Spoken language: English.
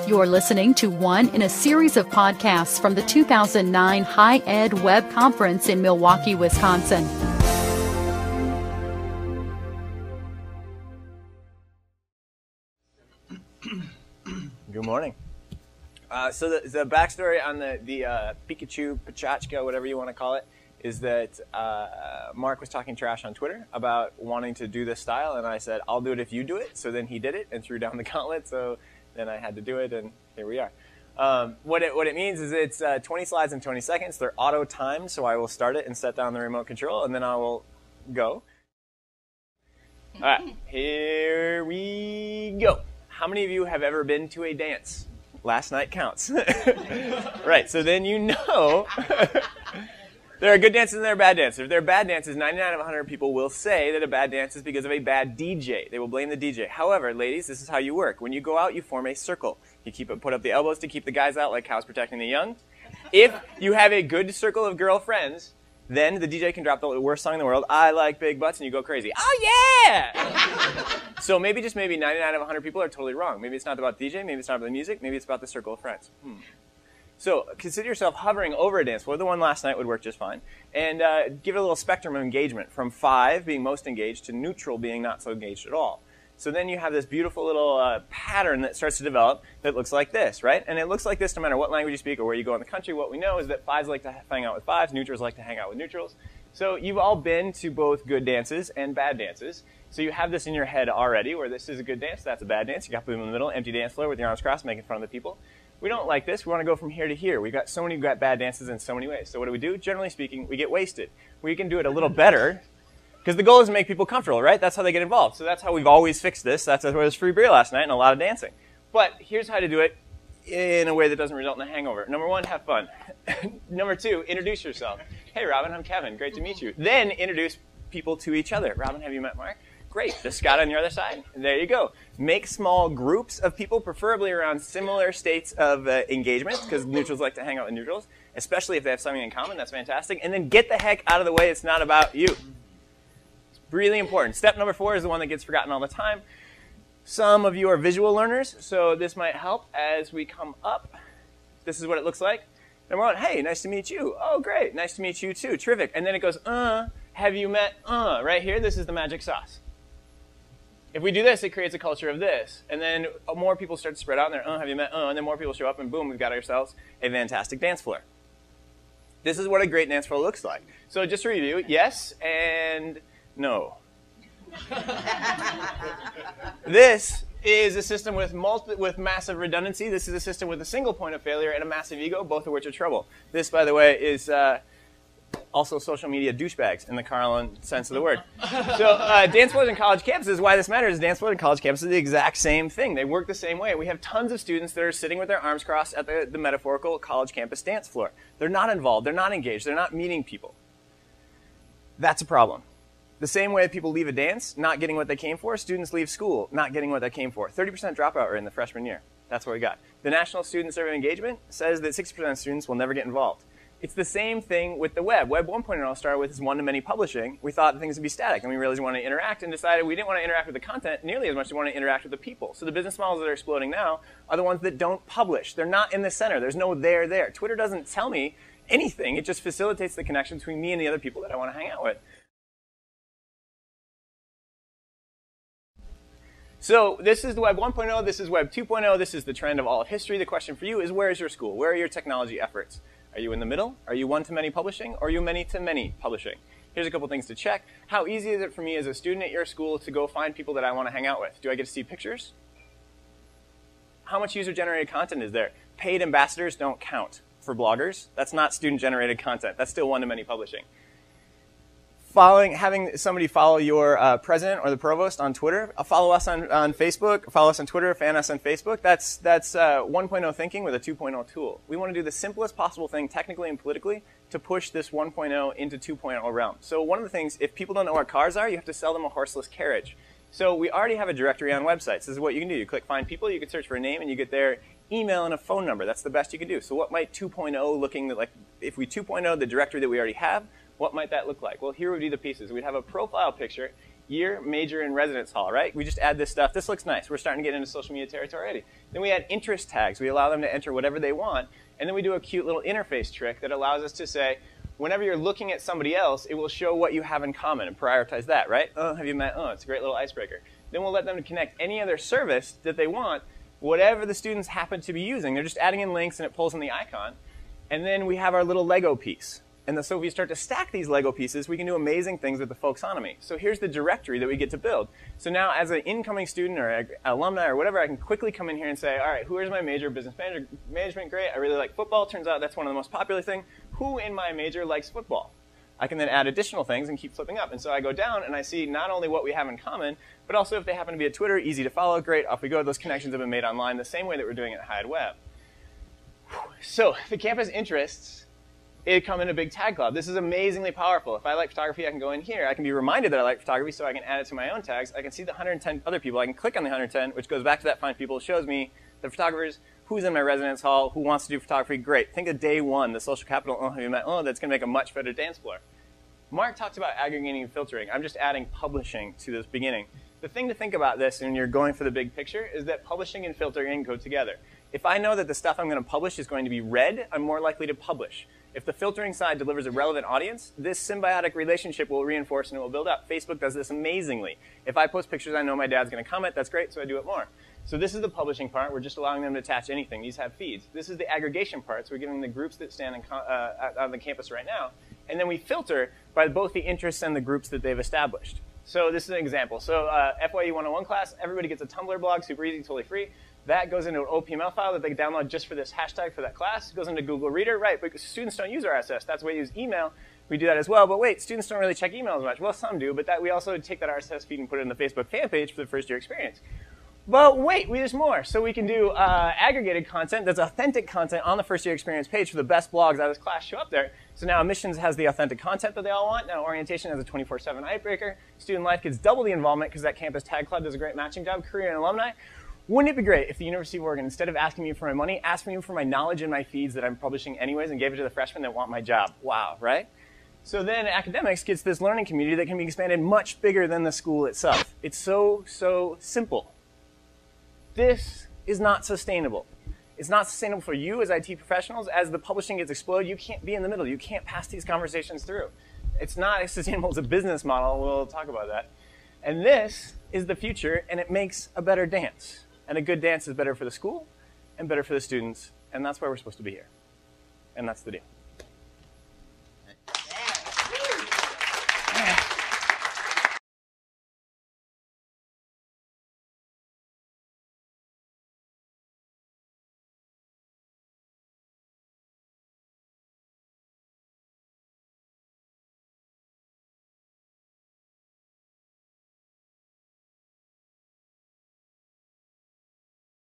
You're listening to one in a series of podcasts from the 2009 HighEdWeb Conference in Milwaukee, Wisconsin. Good morning. So the backstory on the Pikachu, Pachachka, whatever you want to call it, is that Mark was talking trash on Twitter about wanting to do this style, and I said, I'll do it if you do it. So then he did it and threw down the gauntlet, so then I had to do it, and here we are. What it means is it's 20 slides in 20 seconds. They're auto-timed, so I will start it and set down the remote control, and then I will go. All right, here we go. How many of you have ever been to a dance? Last night counts. Right, so then you know there are good dances and there are bad dances. If there are bad dances, 99 of 100 people will say that a bad dance is because of a bad DJ. They will blame the DJ. However, ladies, this is how you work. When you go out, you form a circle. You put up the elbows to keep the guys out like cows protecting the young. If you have a good circle of girlfriends, then the DJ can drop the worst song in the world, I Like Big Butts, and you go crazy. Oh, yeah! So maybe, just maybe, 99 of 100 people are totally wrong. Maybe it's not about the DJ, maybe it's not about the music, maybe it's about the circle of friends. So consider yourself hovering over a dance floor. The one last night would work just fine. And give it a little spectrum of engagement, from 5 being most engaged to neutral being not so engaged at all. So then you have this beautiful little pattern that starts to develop that looks like this, right? And it looks like this no matter what language you speak or where you go in the country. What we know is that 5s like to hang out with 5s, neutrals like to hang out with neutrals. So you've all been to both good dances and bad dances. So you have this in your head already, where this is a good dance, that's a bad dance. You got them in the middle, empty dance floor with your arms crossed, making fun of the people. We don't like this. We want to go from here to here. We've got bad dances in so many ways. So what do? Generally speaking, we get wasted. We can do it a little better, because the goal is to make people comfortable, right? That's how they get involved. So that's how we've always fixed this. That's why there's free beer last night and a lot of dancing. But here's how to do it in a way that doesn't result in a hangover. Number 1, have fun. Number 2, introduce yourself. Hey, Robin, I'm Kevin. Great to meet you. Then introduce people to each other. Robin, have you met Mark? Great. There's Scott on your other side. There you go. Make small groups of people, preferably around similar states of engagement, because neutrals like to hang out with neutrals, especially if they have something in common. That's fantastic. And then get the heck out of the way. It's not about you. Really important. Step number 4 is the one that gets forgotten all the time. Some of you are visual learners, so this might help as we come up. This is what it looks like. Number 1, hey, nice to meet you. Oh, great. Nice to meet you, too. Terrific. And then it goes, have you met, right here? This is the magic sauce. If we do this, it creates a culture of this. And then more people start to spread out, and they're, have you met, and then more people show up, and boom, we've got ourselves a fantastic dance floor. This is what a great dance floor looks like. So just to review, yes and no. This is a system with massive redundancy. This is a system with a single point of failure and a massive ego, both of which are trouble. This, by the way, is also social media douchebags in the Carlin sense of the word. So dance floors in college campuses, why this matters is dance floors in college campuses are the exact same thing. They work the same way. We have tons of students that are sitting with their arms crossed at the metaphorical college campus dance floor. They're not involved. They're not engaged. They're not meeting people. That's a problem. The same way people leave a dance, not getting what they came for, students leave school, not getting what they came for. 30% dropout rate in the freshman year. That's what we got. The National Student Survey of Engagement says that 60% of students will never get involved. It's the same thing with the web. Web 1.0 started with is one-to-many publishing. We thought things would be static, and we realized we wanted to interact and decided we didn't want to interact with the content nearly as much as we want to interact with the people. So the business models that are exploding now are the ones that don't publish. They're not in the center. There's no there. Twitter doesn't tell me anything. It just facilitates the connection between me and the other people that I want to hang out with. So this is the Web 1.0, this is Web 2.0, this is the trend of all of history. The question for you is, where is your school? Where are your technology efforts? Are you in the middle? Are you one-to-many publishing? Or are you many-to-many publishing? Here's a couple things to check. How easy is it for me as a student at your school to go find people that I want to hang out with? Do I get to see pictures? How much user-generated content is there? Paid ambassadors don't count for bloggers. That's not student-generated content. That's still one-to-many publishing. Having somebody follow your president or the provost on Twitter, follow us on Facebook, follow us on Twitter, fan us on Facebook. That's 1.0 thinking with a 2.0 tool. We want to do the simplest possible thing technically and politically to push this 1.0 into 2.0 realm. So one of the things, if people don't know what cars are, you have to sell them a horseless carriage. So we already have a directory on websites. This is what you can do. You click Find People, you can search for a name, and you get their email and a phone number. That's the best you can do. So what might 2.0 looking like, if we 2.0 the directory that we already have, what might that look like? Well, here would be the pieces. We'd have a profile picture year, major, and residence hall, right? We just add this stuff. This looks nice. We're starting to get into social media territory already. Then we add interest tags. We allow them to enter whatever they want. And then we do a cute little interface trick that allows us to say, whenever you're looking at somebody else, it will show what you have in common and prioritize that, right? Oh, have you met? Oh, it's a great little icebreaker. Then we'll let them connect any other service that they want, whatever the students happen to be using. They're just adding in links and it pulls in the icon. And then we have our little Lego piece. And so if we start to stack these Lego pieces, we can do amazing things with the folksonomy. So here's the directory that we get to build. So now as an incoming student or an alumni or whatever, I can quickly come in here and say, all right, who is my major? Business management, great. I really like football. Turns out that's one of the most popular things. Who in my major likes football? I can then add additional things and keep flipping up. And so I go down and I see not only what we have in common, but also if they happen to be at Twitter, easy to follow, great, off we go. Those connections have been made online the same way that we're doing it at HighEdWeb. So the campus interests, it come in a big tag cloud. This is amazingly powerful. If I like photography, I can go in here. I can be reminded that I like photography, so I can add it to my own tags. I can see the 110 other people. I can click on the 110, which goes back to that find people, shows me the photographers, who's in my residence hall, who wants to do photography. Great. Think of day one, the social capital. Oh, have you met? Oh, that's going to make a much better dance floor. Mark talked about aggregating and filtering. I'm just adding publishing to this beginning. The thing to think about this when you're going for the big picture is that publishing and filtering go together. If I know that the stuff I'm going to publish is going to be read, I'm more likely to publish. If the filtering side delivers a relevant audience, this symbiotic relationship will reinforce and it will build up. Facebook does this amazingly. If I post pictures I know my dad's going to comment, that's great, so I do it more. So this is the publishing part. We're just allowing them to attach anything. These have feeds. This is the aggregation part, so we're giving the groups that stand on the campus right now. And then we filter by both the interests and the groups that they've established. So this is an example. So FYE 101 class, everybody gets a Tumblr blog, super easy, totally free. That goes into an OPML file that they can download just for this hashtag for that class. It goes into Google Reader, right? But students don't use RSS. That's why we use email. We do that as well. But wait, students don't really check email as much. Well, some do, but we also take that RSS feed and put it in the Facebook fan page for the first year experience. But wait, there's more. So we can do aggregated content that's authentic content on the first year experience page for the best blogs out of this class show up there. So now admissions has the authentic content that they all want. Now orientation has a 24/7 icebreaker. Student life gets double the involvement because that campus tag club does a great matching job. Career and alumni. Wouldn't it be great if the University of Oregon, instead of asking me for my money, asked me for my knowledge in my feeds that I'm publishing anyways and gave it to the freshmen that want my job? Wow, right? So then academics gets this learning community that can be expanded much bigger than the school itself. It's so, so simple. This is not sustainable. It's not sustainable for you as IT professionals. As the publishing gets exploded, you can't be in the middle. You can't pass these conversations through. It's not sustainable as a business model. We'll talk about that. And this is the future, and it makes a better dance. And a good dance is better for the school and better for the students, and that's why we're supposed to be here. And that's the deal.